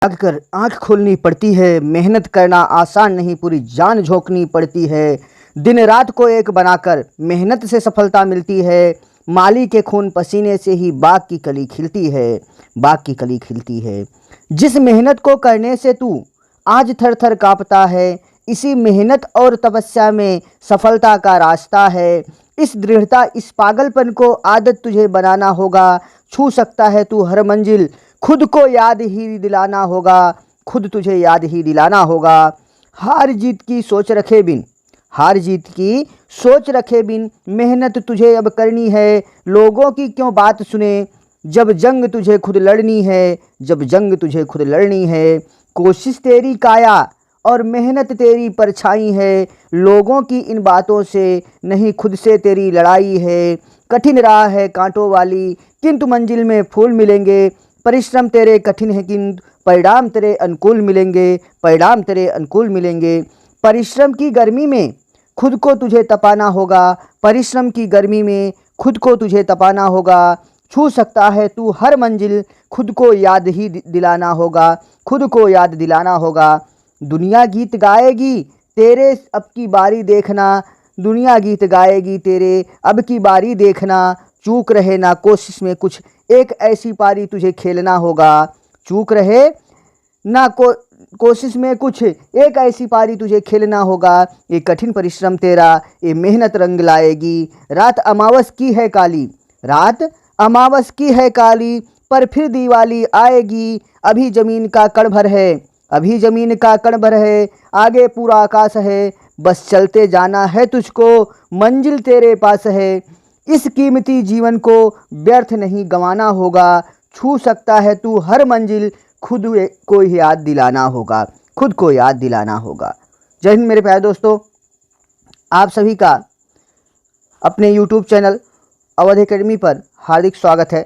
जाग कर आँख खोलनी पड़ती है, मेहनत करना आसान नहीं, पूरी जान झोंकनी पड़ती है। दिन रात को एक बनाकर मेहनत से सफलता मिलती है। माली के खून पसीने से ही बाग की कली खिलती है, बाग की कली खिलती है। जिस मेहनत को करने से तू आज थर थर काँपता है, इसी मेहनत और तपस्या में सफलता का रास्ता है। इस दृढ़ता, इस पागलपन को आदत तुझे बनाना होगा। छू सकता है तू हर मंजिल, खुद को याद ही दिलाना होगा, खुद तुझे याद ही दिलाना होगा। हार जीत की सोच रखे बिन, हार जीत की सोच रखे बिन मेहनत तुझे अब करनी है। लोगों की क्यों बात सुने, जब जंग तुझे खुद लड़नी है, जब जंग तुझे खुद लड़नी है। कोशिश तेरी काया और मेहनत तेरी परछाई है। लोगों की इन बातों से नहीं, खुद से तेरी लड़ाई है। कठिन राह है कांटों वाली, किंतु मंजिल में फूल मिलेंगे। परिश्रम तेरे कठिन है किंतु परिणाम तेरे अनुकूल मिलेंगे, परिणाम तेरे अनुकूल मिलेंगे। परिश्रम की गर्मी में खुद को तुझे तपाना होगा, परिश्रम की गर्मी में खुद को तुझे तपाना होगा। छू सकता है तू हर मंजिल, खुद को याद ही दिलाना होगा, खुद को याद दिलाना होगा। दुनिया गीत गाएगी तेरे अब की बारी देखना, दुनिया गीत गाएगी तेरे अब की बारी देखना। चूक रहे ना कोशिश में कुछ, एक ऐसी पारी तुझे खेलना होगा। चूक रहे ना कोशिश में कुछ, एक ऐसी पारी तुझे खेलना होगा। ये कठिन परिश्रम तेरा, ये मेहनत रंग लाएगी। रात अमावस की है काली, रात अमावस की है काली, पर फिर दिवाली आएगी। अभी जमीन का कण भर है, अभी जमीन का कण भर है, आगे पूरा आकाश है। बस चलते जाना है तुझको, मंजिल तेरे पास है। इस कीमती जीवन को व्यर्थ नहीं गंवाना होगा। छू सकता है तू हर मंजिल, खुद को याद दिलाना होगा, खुद को याद दिलाना होगा। जय हिंद मेरे प्यारे दोस्तों, आप सभी का अपने YouTube चैनल अवध एकेडमी पर हार्दिक स्वागत है।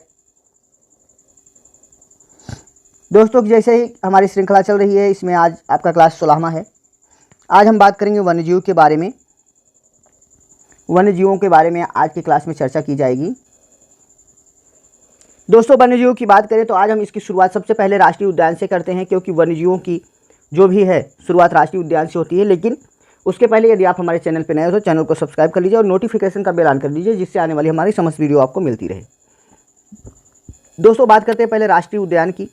दोस्तों, जैसे ही हमारी श्रृंखला चल रही है, इसमें आज आपका क्लास 16वां है। आज हम बात करेंगे वन्यजीव के बारे में। वन्यजीवों के बारे में आज की क्लास में चर्चा की जाएगी। दोस्तों, वन्यजीवों की बात करें तो आज हम इसकी शुरुआत सबसे पहले राष्ट्रीय उद्यान से करते हैं, क्योंकि वन्यजीवों की जो भी है शुरुआत राष्ट्रीय उद्यान से होती है। लेकिन उसके पहले यदि आप हमारे चैनल पर नए हो तो चैनल को सब्सक्राइब कर लीजिए और नोटिफिकेशन का बेल ऑन कर लीजिए, जिससे आने वाली हमारी समस्त वीडियो आपको मिलती रहे। दोस्तों, बात करते हैं पहले राष्ट्रीय उद्यान की।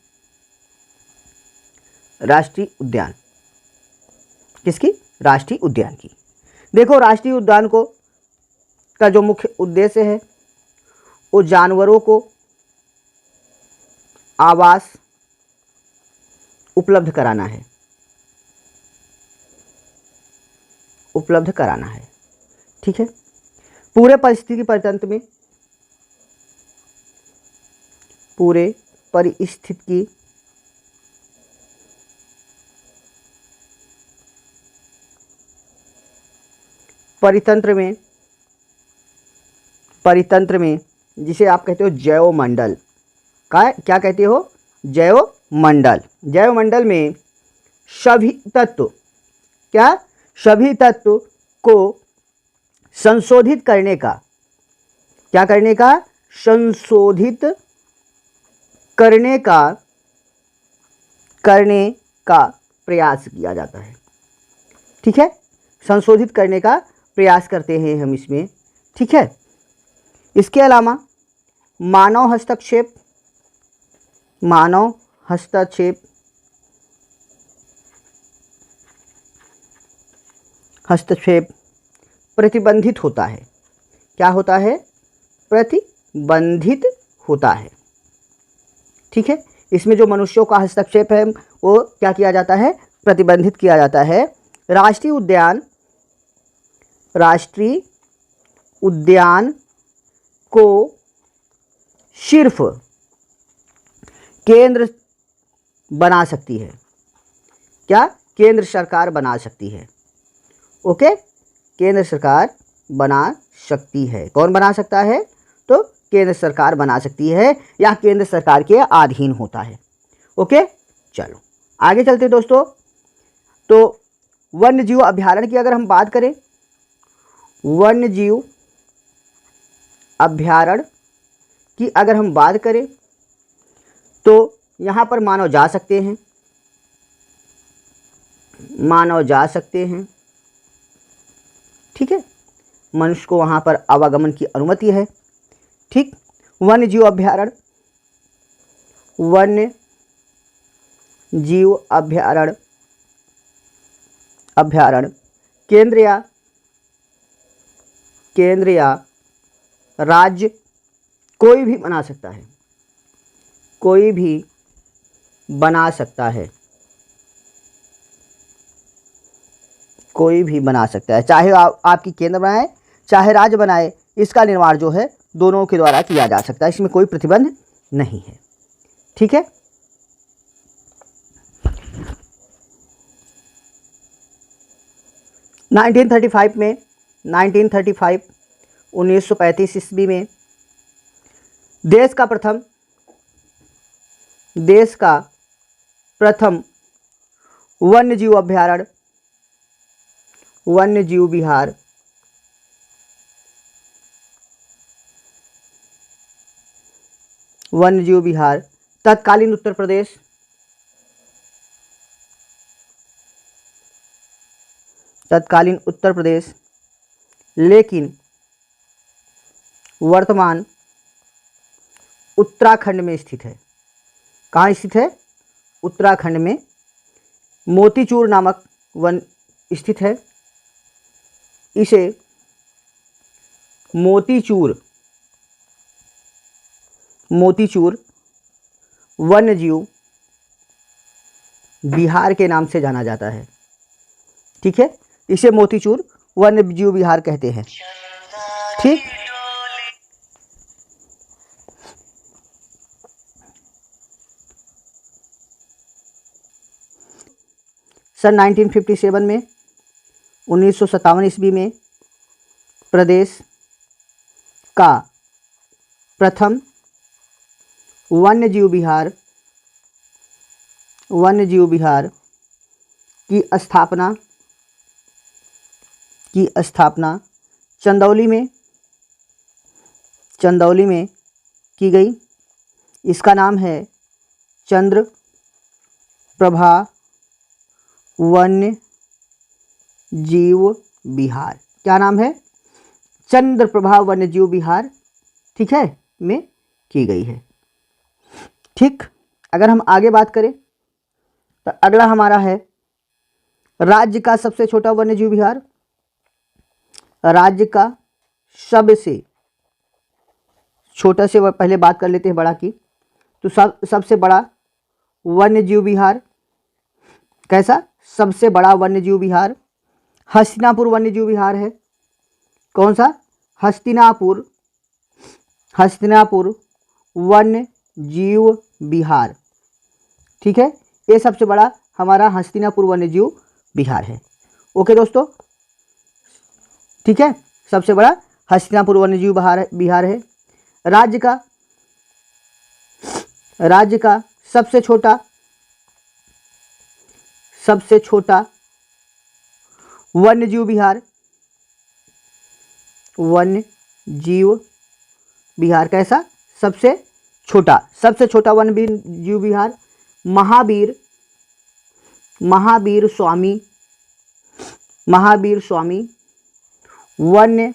राष्ट्रीय उद्यान किसकी? राष्ट्रीय उद्यान की। देखो, राष्ट्रीय उद्यान को का जो मुख्य उद्देश्य है वो जानवरों को आवास उपलब्ध कराना है, उपलब्ध कराना है। ठीक है। पूरे परिस्थिति तंत्र में, पूरे परिस्थिति परितंत्र में, परितंत्र में जिसे आप कहते हो जैवमंडल का, क्या कहते हो? जैवमंडल। जैवमंडल में सभी तत्व, क्या? सभी तत्व को संशोधित करने का, क्या करने का? संशोधित करने का प्रयास किया जाता है। ठीक है। संशोधित करने का प्रयास करते हैं हम इसमें। ठीक है। इसके अलावा मानव हस्तक्षेप, मानव हस्तक्षेप, हस्तक्षेप प्रतिबंधित होता है। क्या होता है? प्रतिबंधित होता है। ठीक है। इसमें जो मनुष्यों का हस्तक्षेप है वो क्या किया जाता है? प्रतिबंधित किया जाता है। राष्ट्रीय उद्यान, राष्ट्रीय उद्यान को सिर्फ केंद्र बना सकती है। क्या? केंद्र सरकार बना सकती है। ओके, केंद्र सरकार बना सकती है। कौन बना सकता है? तो केंद्र सरकार बना सकती है, या केंद्र सरकार के अधीन होता है। ओके, चलो आगे चलते दोस्तों। तो वन्यजीव अभयारण्य की अगर हम बात करें, वन्यजीव अभयारण्य की अगर हम बात करें तो यहाँ पर मानव जा सकते हैं, मानव जा सकते हैं। ठीक है, मनुष्य को वहाँ पर आवागमन की अनुमति है। ठीक, वन्य जीव अभ्यारण्य, वन्य जीव अभ्यारण्य केंद्र या राज्य कोई भी बना सकता है, कोई भी बना सकता है, कोई भी बना सकता है, चाहे आपकी केंद्र बनाए चाहे राज्य बनाए, इसका निर्माण जो है दोनों के द्वारा किया जा सकता है, इसमें कोई प्रतिबंध नहीं है। ठीक है, नाइनटीन 1935 ईस्वी में देश का प्रथम वन्य जीव अभ्यारण्य, वन्य जीव विहार तत्कालीन उत्तर प्रदेश, लेकिन वर्तमान उत्तराखंड में स्थित है। कहाँ स्थित है? उत्तराखंड में मोतीचूर नामक वन स्थित है। इसे मोतीचूर वन्य जीव विहार के नाम से जाना जाता है। ठीक है, इसे मोतीचूर वन्य जीव विहार कहते हैं। ठीक, सन 1957 में 1957 ईस्वी में प्रदेश का प्रथम वन्य जीव विहार की स्थापना चंदौली में की गई। इसका नाम है चंद्र प्रभा वन्य जीव विहार। क्या नाम है? चंद्र प्रभा वन्य जीव विहार, ठीक है, में की गई है। ठीक, अगर हम आगे बात करें तो अगला हमारा है राज्य का सबसे छोटा वन्य जीव विहार। राज्य का सबसे छोटा से पहले बात कर लेते हैं बड़ा की। तो सबसे बड़ा वन्य जीव विहार कैसा? सबसे बड़ा वन्य जीव विहार हस्तिनापुर वन्य जीव विहार है। कौन सा? हस्तिनापुर वन्य जीव विहार। ठीक है, ये सबसे बड़ा हमारा हस्तिनापुर वन्य जीव विहार है। ओके दोस्तों, ठीक है, सबसे बड़ा हस्तिनापुर वन्य जीव विहार है। राज्य का सबसे छोटा वन्य जीव विहार कैसा? सबसे छोटा वन्य जीव विहार महावीर स्वामी वन्य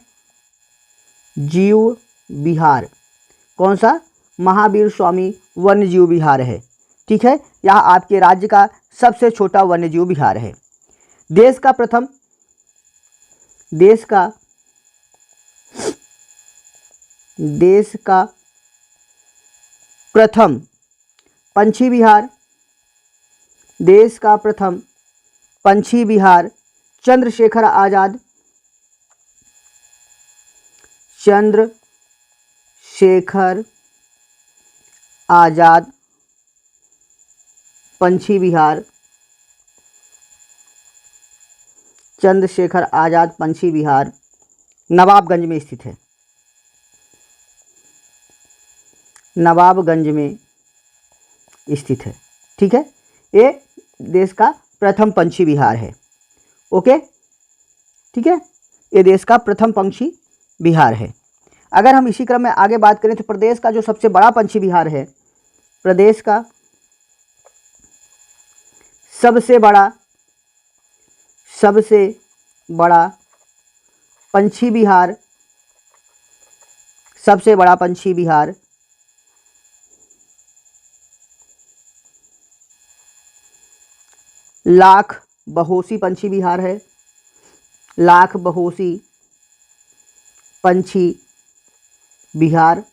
जीव विहार। कौन सा? महावीर स्वामी वन्य जीव विहार है। ठीक है, यह आपके राज्य का सबसे छोटा वन्य जीव विहार है। देश का प्रथम पंछी विहार चंद्रशेखर आजाद पंछी विहार, चंद्रशेखर आजाद पंछी विहार नवाबगंज में स्थित है। ठीक है, ये देश का प्रथम पंछी विहार है। ओके, ठीक है, ये देश का प्रथम पंछी विहार है। अगर हम इसी क्रम में आगे बात करें तो प्रदेश का जो सबसे बड़ा पंछी विहार है, प्रदेश का सबसे बड़ा सबसे बड़ा पंछी विहार, सबसे बड़ा पंछी विहार लाख बहोसी पंछी विहार है। लाख बहोसी पंछी विहार,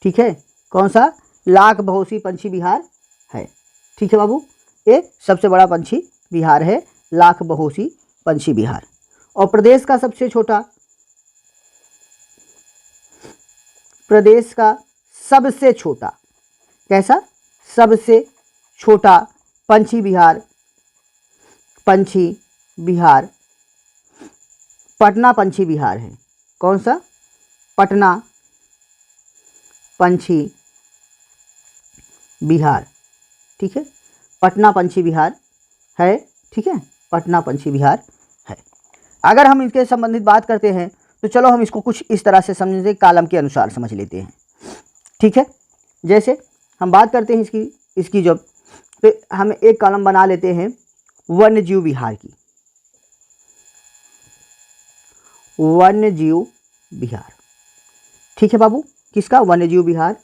ठीक है। कौन सा? लाख बहोसी पंछी विहार है, ठीक है बाबू। ये सबसे बड़ा पंछी विहार है, लाख बहोसी पंछी विहार। और प्रदेश का सबसे छोटा, प्रदेश का सबसे छोटा, कैसा? सबसे छोटा पंछी विहार, पंछी विहार पटना पंछी विहार है। कौन सा? पटना पंछी विहार, ठीक है। पटना पंछी विहार है, ठीक है। पटना पंछी विहार है। अगर हम इसके संबंधित बात करते हैं तो चलो हम इसको कुछ इस तरह से समझें, कालम के अनुसार समझ लेते हैं, ठीक है। जैसे हम बात करते हैं इसकी जब तो हम एक कॉलम बना लेते हैं वन्य जीव विहार की, वन्य जीव विहार, ठीक है बाबू। किसका? वन्य जीव विहार।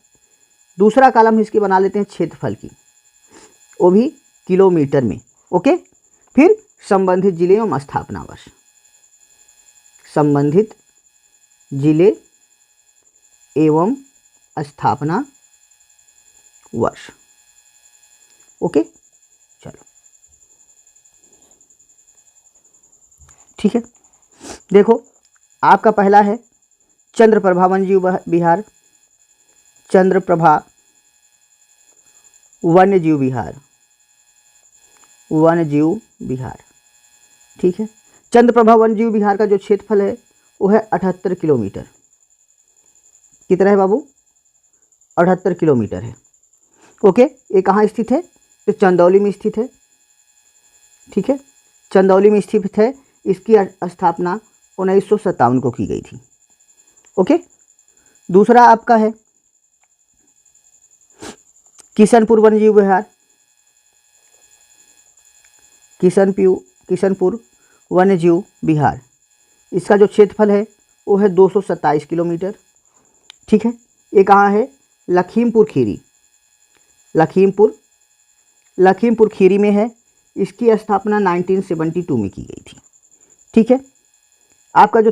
दूसरा कॉलम इसकी बना लेते हैं क्षेत्रफल की, वो भी किलोमीटर में, ओके। फिर संबंधित जिले एवं स्थापना वर्ष, संबंधित जिले एवं स्थापना वर्ष, ओके। चलो ठीक है। देखो आपका पहला है चंद्रप्रभा वन्य जीव विहार, चंद्रप्रभा वन्य जीव विहार, वन्य जीव विहार, ठीक है। चंद्रप्रभा वन्य जीव विहार का जो क्षेत्रफल है वो है 78 किलोमीटर। कितना है बाबू? 78 किलोमीटर है, ओके। ये कहाँ स्थित है? तो चंदौली में स्थित है, ठीक है। चंदौली में स्थित है। इसकी स्थापना 1957 को की गई थी, ओके। दूसरा आपका है किशनपुर वन्य जीव विहार, किशनपुर वन्य जीव विहार। इसका जो क्षेत्रफल है वो है 227 किलोमीटर, ठीक है। ये कहाँ है? लखीमपुर खीरी, लखीमपुर खीरी में है। इसकी स्थापना 1972 में की गई थी, ठीक है। आपका जो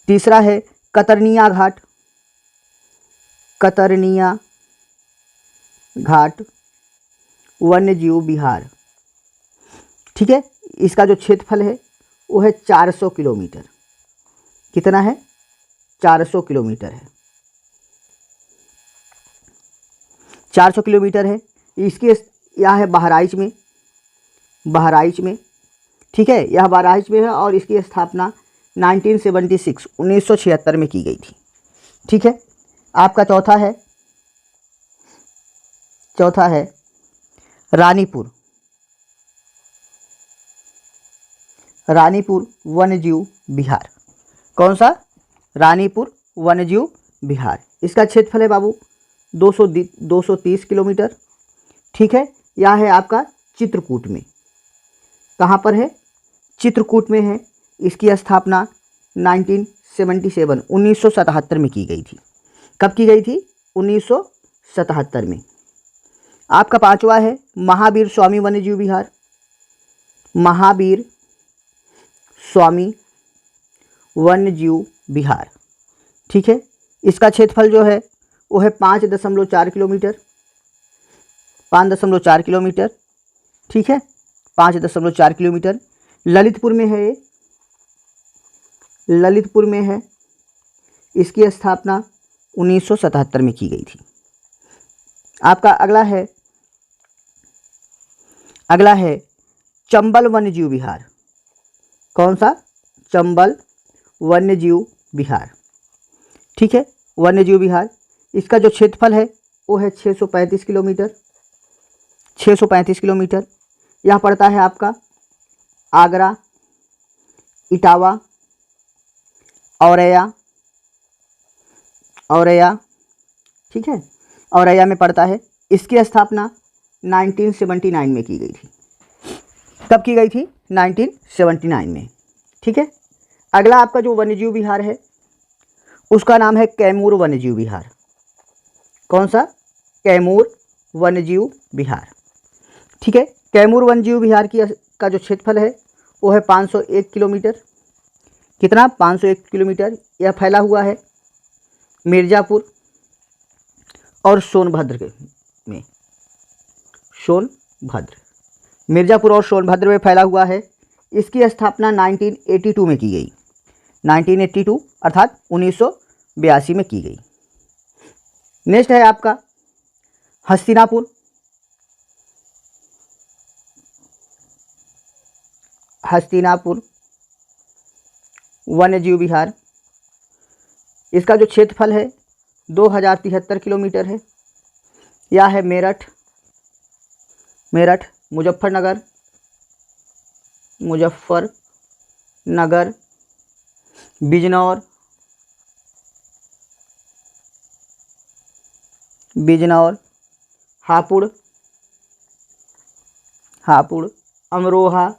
तीसरा है कतरनिया घाट, कतरनिया घाट वन्य जीव विहार, ठीक है। इसका जो क्षेत्रफल है वो है 400 किलोमीटर। कितना है? 400 किलोमीटर है, 400 किलोमीटर है। इसकी यह है बहराइच में, ठीक है। यह बहराइच में है और इसकी स्थापना 1976 में की गई थी, ठीक है। आपका चौथा है रानीपुर वन्य जीव विहार। कौन सा? रानीपुर वन्य जीव विहार। इसका क्षेत्रफल है बाबू 230 किलोमीटर, ठीक है। यह है आपका चित्रकूट में। कहाँ पर है? चित्रकूट में है। इसकी स्थापना 1977 में की गई थी। कब की गई थी? 1977 में। आपका पांचवा है महावीर स्वामी वन्य जीव विहार, महावीर स्वामी वन्य जीव विहार, ठीक है। इसका क्षेत्रफल जो है वो है 5.4 किलोमीटर, 5.4 किलोमीटर, ठीक है। 5.4 किलोमीटर। ललितपुर में है, ललितपुर में है। इसकी स्थापना 1977 में की गई थी। आपका अगला है चंबल वन्य जीव विहार। कौन सा? चंबल वन्य जीव विहार, ठीक है। वन्य जीव विहार। इसका जो क्षेत्रफल है वो है 635 किलोमीटर, 635 किलोमीटर। यह पड़ता है आपका आगरा, इटावा, औरैया, ठीक है। औरैया में पड़ता है। इसकी स्थापना 1979 में की गई थी, कब की गई थी? 1979 में। ठीक है। अगला आपका जो वन्यजीव विहार है उसका नाम है कैमूर वन्यजीव विहार। कौन सा? कैमूर वन्यजीव विहार। ठीक है। कैमूर वन्यजीव विहार का जो क्षेत्रफल है वो है 501 किलोमीटर। कितना? 501 किलोमीटर। यह फैला हुआ है मिर्ज़ापुर और सोनभद्र में। सोनभद्र, मिर्ज़ापुर और सोनभद्र में फैला हुआ है। इसकी स्थापना 1982 में की गई। 1982 अर्थात 1982 में की गई। नेक्स्ट है आपका हस्तिनापुर। हस्तिनापुर वन्यजीव विहार। इसका जो क्षेत्रफल है 2073 किलोमीटर है। यह है मेरठ, मुजफ्फरनगर, बिजनौर, हापुड़, अमरोहा।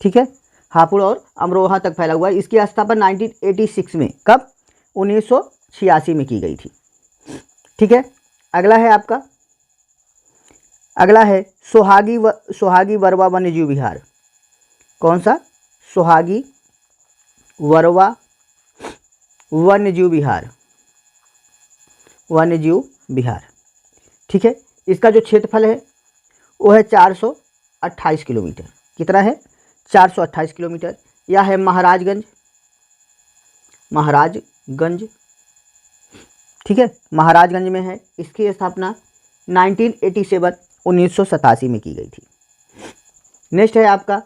ठीक है। हापुड़ और अमरोहा तक फैला हुआ है। इसकी स्थापना 1986 में, कब? 1986 में की गई थी। ठीक है। अगला है सोहागी वरवा वन्यजीव विहार। कौन सा? सोहागी वरवा वन्यजीव विहार। ठीक है। इसका जो क्षेत्रफल है वो है 428 किलोमीटर। कितना है? 428 किलोमीटर। यह है महाराजगंज। ठीक है। महाराजगंज में है। इसकी स्थापना 1987 में की गई थी। नेक्स्ट है आपका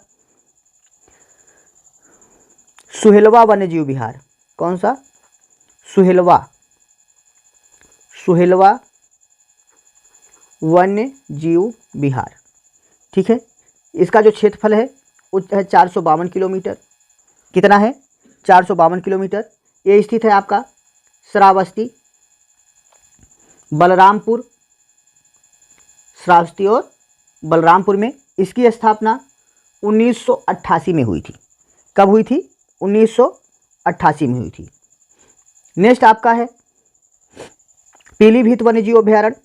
सुहेलवा वन्यजीव विहार। कौन सा? सुहेलवा वन्यजीव विहार। ठीक है। इसका जो क्षेत्रफल है वो है 452 किलोमीटर। कितना है? 452 किलोमीटर। ये स्थित है आपका श्रावस्ती, और बलरामपुर में। इसकी स्थापना 1988 में हुई थी। कब हुई थी? 1988 में हुई थी। नेक्स्ट आपका है पीलीभीत वन्यजीव अभ्यारण्य।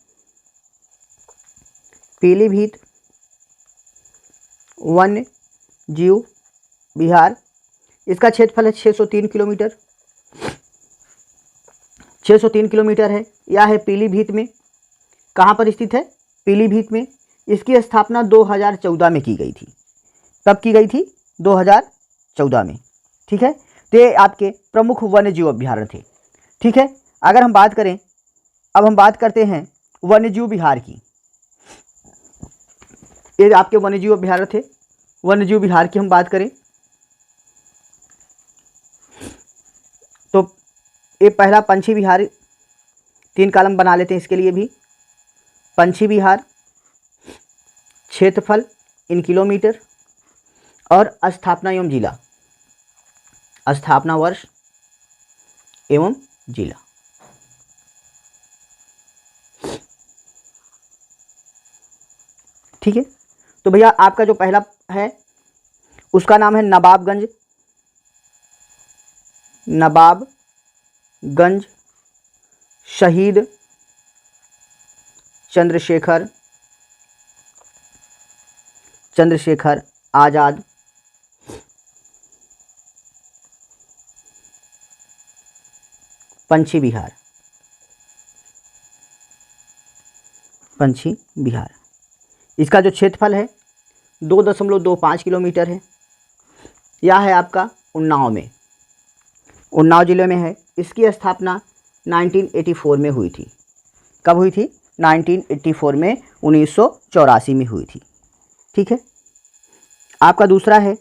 पीलीभीत वन्यजीव विहार। इसका क्षेत्रफल है 603 किलोमीटर। 603 किलोमीटर है। यह है पीलीभीत में। कहाँ पर स्थित है? पीलीभीत में। इसकी स्थापना 2014 में की गई थी। कब की गई थी? 2014 में। ठीक है। तो ये आपके प्रमुख वन्यजीव अभ्यारण्य थे। ठीक है। अगर हम बात करें, अब हम बात करते हैं वन्यजीव विहार की। ये आपके वन्यजीव अभ्यारण्य थे। वन्यजीव विहार की हम बात करें तो ये पहला पंछी विहार, 3 कॉलम बना लेते हैं इसके लिए भी। पंछी विहार, क्षेत्रफल इन किलोमीटर और स्थापना एवं जिला, स्थापना वर्ष एवं जिला। ठीक है। तो भैया आपका जो पहला है उसका नाम है नवाबगंज शहीद चंद्रशेखर आजाद पंछी विहार। इसका जो क्षेत्रफल है 2.25 किलोमीटर है। यह है आपका उन्नाव जिले में है। इसकी स्थापना 1984 में हुई थी। कब हुई थी? 1984 में, 1984 में हुई थी। ठीक है। आपका दूसरा है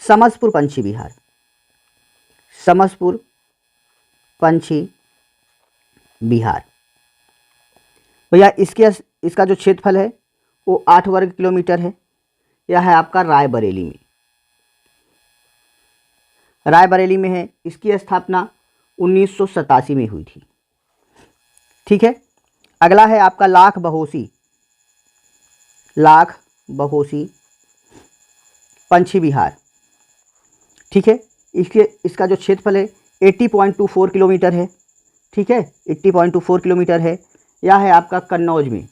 समसपुर पंछी विहार। समसपुर पंछी विहार भैया इसका जो क्षेत्रफल है वो 8 वर्ग किलोमीटर है। यह है आपका रायबरेली में है। इसकी स्थापना 1987 में हुई थी। ठीक है। अगला है आपका लाख बहोसी पंछी विहार। ठीक है, इसका जो क्षेत्रफल है 80.24 किलोमीटर है। ठीक है, 80.24 किलोमीटर है। यह है आपका कन्नौज में,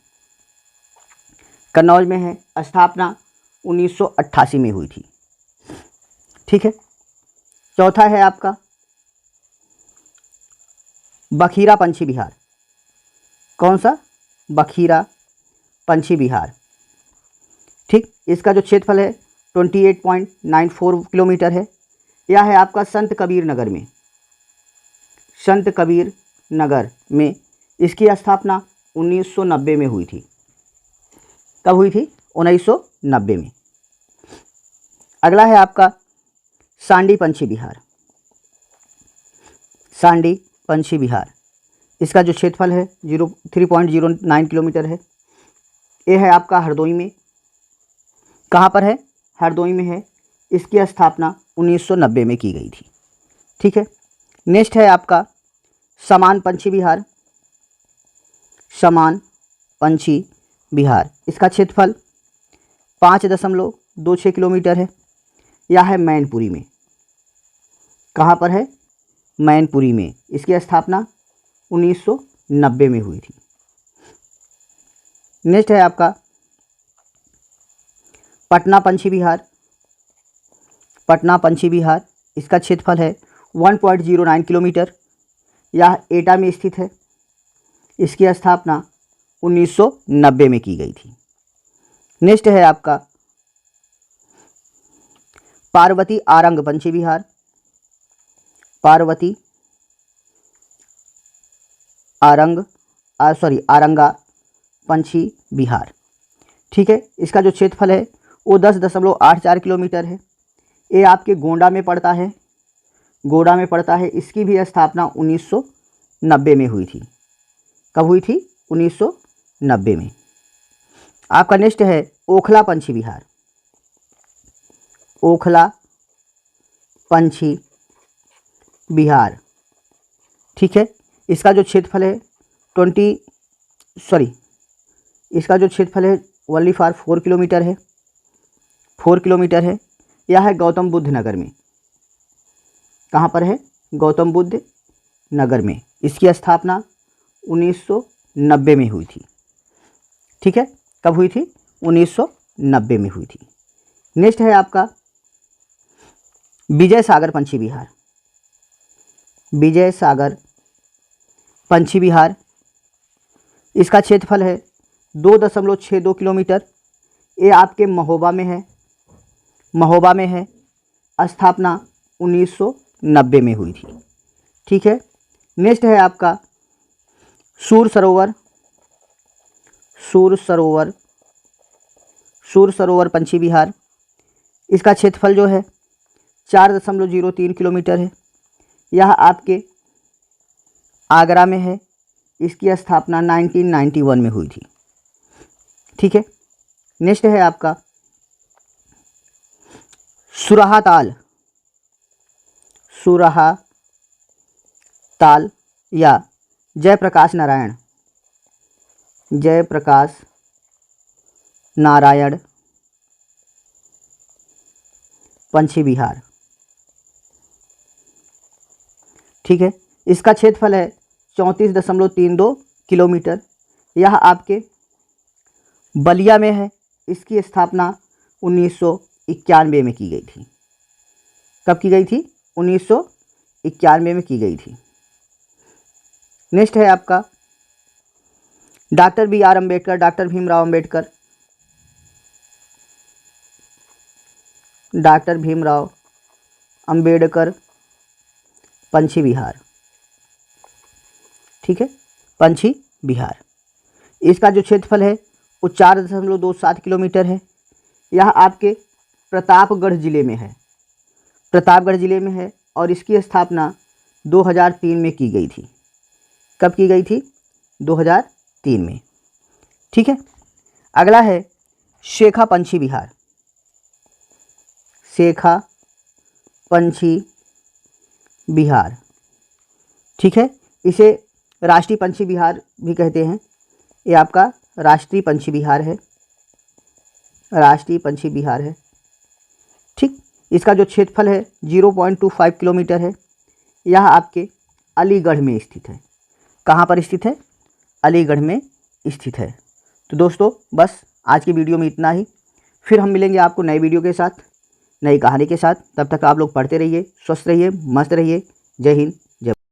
कन्नौज में है। स्थापना 1988 में हुई थी। ठीक है, चौथा है आपका बखीरा पंछी विहार। कौन सा? बखीरा पंछी विहार। ठीक, इसका जो क्षेत्रफल है 28.94 किलोमीटर है। यह है आपका संत कबीर नगर में, संत कबीर नगर में। इसकी स्थापना 1990 में हुई थी। कब हुई थी? 1990 में। अगला है आपका सांडी पंछी विहार, सांडी पंछी विहार। इसका जो क्षेत्रफल है 3.09 किलोमीटर है। ये है आपका हरदोई में। कहाँ पर है? हरदोई में है। इसकी स्थापना 1990 में की गई थी। ठीक है, नेक्स्ट है आपका समान पंछी विहार, समान पंछी विहार। इसका क्षेत्रफल 5.26 किलोमीटर है। यह है मैनपुरी में। कहाँ पर है? मैनपुरी में। इसकी स्थापना 1990 में हुई थी। नेक्स्ट है आपका पटना पंछी विहार, पटना पंछी विहार। इसका क्षेत्रफल है 1.09 किलोमीटर। यह एटा में स्थित है। इसकी स्थापना 1990 में की गई थी। नेक्स्ट है आपका पार्वती आरंग पंछी विहार, पार्वती आरंगा पंछी विहार। ठीक है, इसका जो क्षेत्रफल है वो 10.84 किलोमीटर है। ये आपके गोंडा में पड़ता है, गोंडा में पड़ता है। इसकी भी स्थापना 1990 में हुई थी। कब हुई थी? 1990 में। आपका नेक्स्ट है ओखला पंछी विहार, ओखला पंछी विहार। ठीक है, इसका जो क्षेत्रफल है इसका जो क्षेत्रफल है ओनली फॉर 4 किलोमीटर है, 4 किलोमीटर है। यह है गौतम बुद्ध नगर में। कहाँ पर है? गौतम बुद्ध नगर में। इसकी स्थापना 1990 में हुई थी। ठीक है, कब हुई थी? 1990 में हुई थी। नेक्स्ट है आपका विजय सागर पंछी विहार, विजय सागर पंछी विहार। इसका क्षेत्रफल है 2.62 किलोमीटर। ये आपके महोबा में है, महोबा में है। स्थापना 1990 में हुई थी। ठीक है, नेक्स्ट है आपका सूर सरोवर, सूर सरोवर पंछी विहार। इसका क्षेत्रफल जो है 4.03 किलोमीटर है। यह आपके आगरा में है। इसकी स्थापना 1991 में हुई थी। ठीक है, नेक्स्ट है आपका सुराहा ताल, सुराहा ताल या जयप्रकाश नारायण, जयप्रकाश नारायण पंछी विहार। ठीक है, इसका क्षेत्रफल है 34.32 किलोमीटर। यह आपके बलिया में है। इसकी स्थापना 1991 में की गई थी। कब की गई थी? 1991 में की गई थी। नेक्स्ट है आपका doctor B R Ambedkar, doctor Bhimrao Ambedkar, doctor Bhimrao Ambedkar पंछी विहार। ठीक है, पंछी विहार। इसका जो क्षेत्रफल है वो 4.27 किलोमीटर है। यह आपके प्रतापगढ़ जिले में है, प्रतापगढ़ जिले में है। और इसकी स्थापना 2003 में की गई थी। कब की गई थी? 2003 में। ठीक है, अगला है शेखा पंछी विहार, शेखा पंछी विहार। ठीक है, इसे राष्ट्रीय पंछी विहार भी कहते हैं। ये आपका राष्ट्रीय पंछी विहार है, राष्ट्रीय पंछी विहार है। ठीक, इसका जो क्षेत्रफल है 0.25 किलोमीटर है। यह आपके अलीगढ़ में स्थित है। कहाँ पर स्थित है? अलीगढ़ में स्थित है। तो दोस्तों बस आज की वीडियो में इतना ही। फिर हम मिलेंगे आपको नई वीडियो के साथ, नई कहानी के साथ। तब तक आप लोग पढ़ते रहिए, स्वस्थ रहिए, मस्त रहिए। जय हिंद,